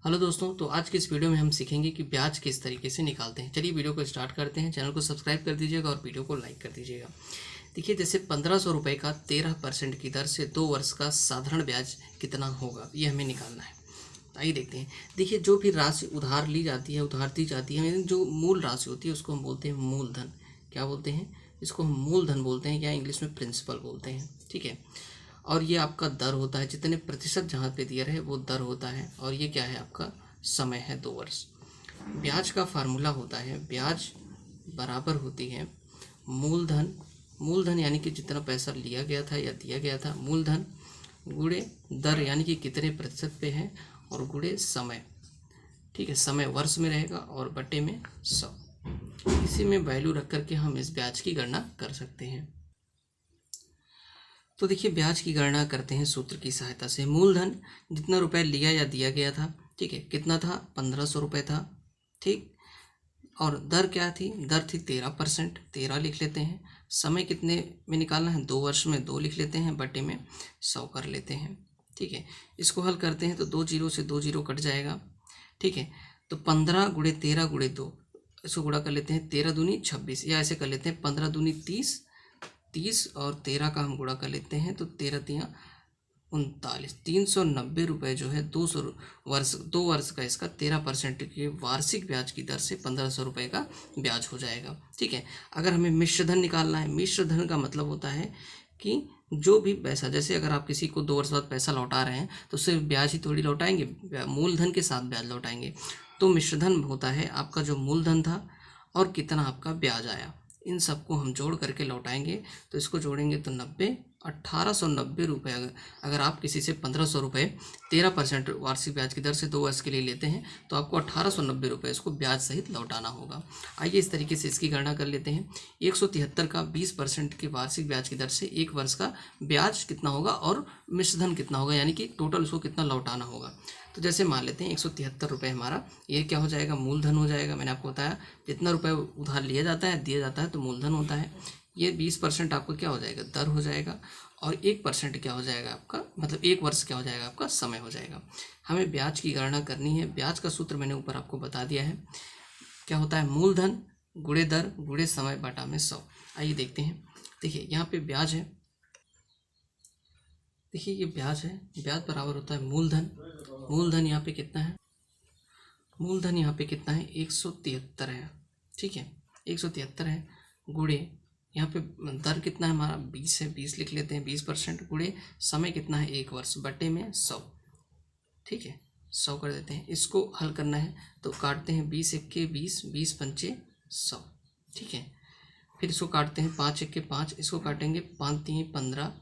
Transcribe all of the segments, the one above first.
Hello दोस्तों, तो आज की इस वीडियो में हम सीखेंगे कि ब्याज किस तरीके से निकालते हैं। चलिए वीडियो को स्टार्ट करते हैं। चैनल को सब्सक्राइब कर दीजिएगा और वीडियो को लाइक कर दीजिएगा। देखिए, जैसे 1500 रुपये का 13% की दर से 2 वर्ष का साधारण ब्याज कितना होगा, ये हमें निकालना है। तो आइए देखते हैं। देखिए, जो भी राशि उधार ली जाती है, उधार दी जाती है, जो मूल राशि होती है उसको हम बोलते हैं मूलधन। क्या बोलते हैं? इसको हम मूलधन बोलते हैं, या इंग्लिश में प्रिंसिपल बोलते हैं। ठीक है। और ये आपका दर होता है, जितने प्रतिशत जहाँ पे दिया रहे वो दर होता है। और ये क्या है? आपका समय है 2 वर्ष। ब्याज का फार्मूला होता है, ब्याज बराबर होती है मूलधन। मूलधन यानी कि जितना पैसा लिया गया था या दिया गया था, मूलधन गुणे दर यानी कि कितने प्रतिशत पे है, और गुणे समय। ठीक है, समय वर्ष में रहेगा और बटे में 100। इसी में वैल्यू रख करके हम इस ब्याज की गणना कर सकते हैं। तो देखिए, ब्याज की गणना करते हैं सूत्र की सहायता से। मूलधन जितना रुपए लिया या दिया गया था, ठीक है, कितना था? 1500 रुपये था। ठीक। और दर क्या थी? दर थी 13%, 13 लिख लेते हैं। समय कितने में निकालना है? 2 वर्ष में 2 लिख लेते हैं, बटे में 100 कर लेते हैं। ठीक है, इसको हल करते हैं तो 2 जीरो से 2 जीरो कट जाएगा। ठीक है, तो 15 गुणे 13 गुणे 2, इसको गुणा कर लेते हैं। 13 दूनी 26, या ऐसे कर लेते हैं 15 दूनी 30, 30 और 13 का हम गुणा कर लेते हैं तो 13 तिया 39। 390 रुपये जो है 2 वर्ष का इसका 13% के वार्षिक ब्याज की दर से 1500 रुपये का ब्याज हो जाएगा। ठीक है। अगर हमें मिश्र धन निकालना है, मिश्र धन का मतलब होता है कि जो भी पैसा, जैसे अगर आप किसी को 2 वर्ष बाद पैसा लौटा रहे हैं तो सिर्फ ब्याज ही थोड़ी लौटाएंगे, मूलधन के साथ ब्याज लौटाएंगे। तो मिश्र धन होता है आपका जो मूलधन था और कितना आपका ब्याज आया, इन सबको हम जोड़ करके लौटाएंगे। तो इसको जोड़ेंगे तो 90, 1890 रुपये। अगर आप किसी से 1500 रुपये 13% वार्षिक ब्याज की दर से 2 वर्ष के लिए लेते हैं तो आपको 1890 रुपये इसको ब्याज सहित लौटाना होगा। आइए इस तरीके से इसकी गणना कर लेते हैं। 173 का 20% की वार्षिक ब्याज की दर से 1 वर्ष का ब्याज कितना होगा और मिश्रधन कितना होगा, यानी कि टोटल उसको कितना लौटाना होगा। तो जैसे मान लेते हैं 173 रुपये हमारा, ये क्या हो जाएगा? मूलधन हो जाएगा। मैंने आपको बताया जितना रुपये उधार लिया जाता है, दिया जाता है, तो मूलधन होता है। ये 20% आपको क्या हो जाएगा? दर हो जाएगा। और 1% क्या हो जाएगा आपका, मतलब 1 वर्ष क्या हो जाएगा? आपका समय हो जाएगा। हमें ब्याज की गणना करनी है। ब्याज का सूत्र मैंने ऊपर आपको बता दिया है। क्या होता है? मूलधन गुणे दर गुणे समय बटा में 100। आइए देखते हैं। देखिए, यहाँ पे ब्याज है। देखिए, ये ब्याज है। ब्याज बराबर होता है मूलधन। मूलधन यहाँ पे कितना है? मूलधन यहाँ पे कितना है? 173 है। ठीक है, 173 है, गुणे यहाँ पे दर कितना है हमारा? 20 है, 20 लिख लेते हैं, 20%, गुणे समय कितना है? 1 वर्ष, बटे में 100। ठीक है, 100 कर देते हैं। इसको हल करना है तो काटते हैं 20 एक्के 20, 20 पंचे 100। ठीक है, फिर इसको काटते हैं 5 एक्के 5, इसको काटेंगे 5 तीन 15,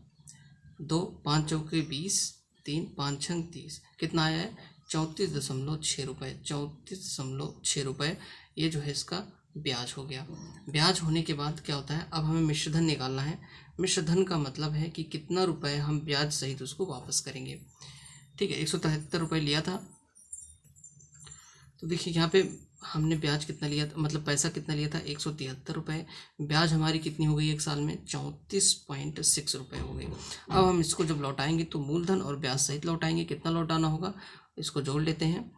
2 5 चौके 20, 3 5 छंग 30, कितना आया है? 34.6 रुपये। 34.6 रुपये ये जो है इसका ब्याज हो गया। ब्याज होने के बाद क्या होता है? अब हमें मिश्रधन निकालना है। मिश्रधन का मतलब है कि कितना रुपए हम ब्याज सहित उसको वापस करेंगे। ठीक है, 173 रुपये लिया था, तो देखिए यहाँ पे हमने ब्याज कितना लिया था, मतलब पैसा कितना लिया था? 173 रुपये। ब्याज हमारी कितनी हो गई एक साल में? 34.6 रुपये हो गई। अब हम इसको जब लौटाएंगे तो मूलधन और ब्याज सहित लौटाएंगे। कितना लौटाना होगा? इसको जोड़ लेते हैं।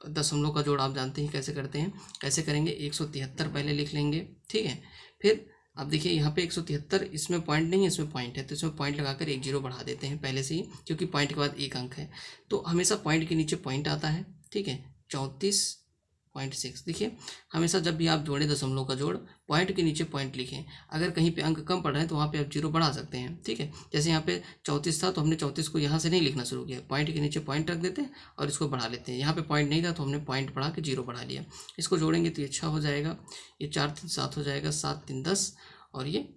दशमलव का जोड़ आप जानते हैं कैसे करते हैं। कैसे करेंगे? 173 पहले लिख लेंगे। ठीक है, फिर अब देखिए यहाँ पे 173, इसमें पॉइंट नहीं है, इसमें पॉइंट है, तो इसमें पॉइंट लगाकर 1 जीरो बढ़ा देते हैं पहले से ही, क्योंकि पॉइंट के बाद 1 अंक है तो हमेशा पॉइंट के नीचे पॉइंट आता है। ठीक है, 34.6। देखिए, हमेशा जब भी आप जोड़ें दशमलव का जोड़, पॉइंट के नीचे पॉइंट लिखें। अगर कहीं पे अंक कम पड़ रहे हैं तो वहाँ पे आप जीरो बढ़ा सकते हैं। ठीक है, जैसे यहाँ पे 34 था तो हमने 34 को यहाँ से नहीं लिखना शुरू किया, पॉइंट के नीचे पॉइंट रख देते हैं और इसको बढ़ा लेते हैं। यहाँ पे पॉइंट नहीं था तो हमने पॉइंट बढ़ा के जीरो बढ़ा लिया। इसको जोड़ेंगे तो ये 6 हो जाएगा, ये 4 3 7 हो जाएगा, 7 3 10, और ये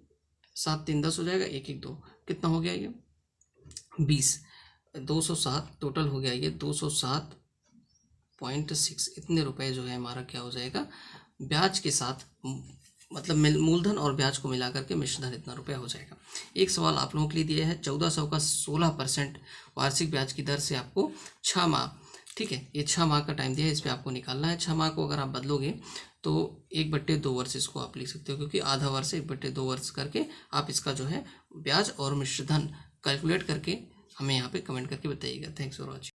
7 3 10 हो जाएगा, 1 1 2, कितना हो गया? ये 20, 207 टोटल हो गया। ये 207.6 इतने रुपए जो है हमारा क्या हो जाएगा? ब्याज के साथ, मतलब मूलधन और ब्याज को मिला करके मिश्रधन इतना रुपया हो जाएगा। एक सवाल आप लोगों के लिए दिया है, 1400 का 16% वार्षिक ब्याज की दर से आपको 6 माह, ठीक है, ये 6 माह का टाइम दिया है, इस पर आपको निकालना है। 6 माह को अगर आप बदलोगे तो 1/2 वर्ष इसको आप लिख सकते हो, क्योंकि आधा वर्ष 1/2 वर्ष करके आप इसका जो है ब्याज और मिश्रधन कैलकुलेट करके हमें यहाँ पे कमेंट करके बताइएगा। Thanks for watching.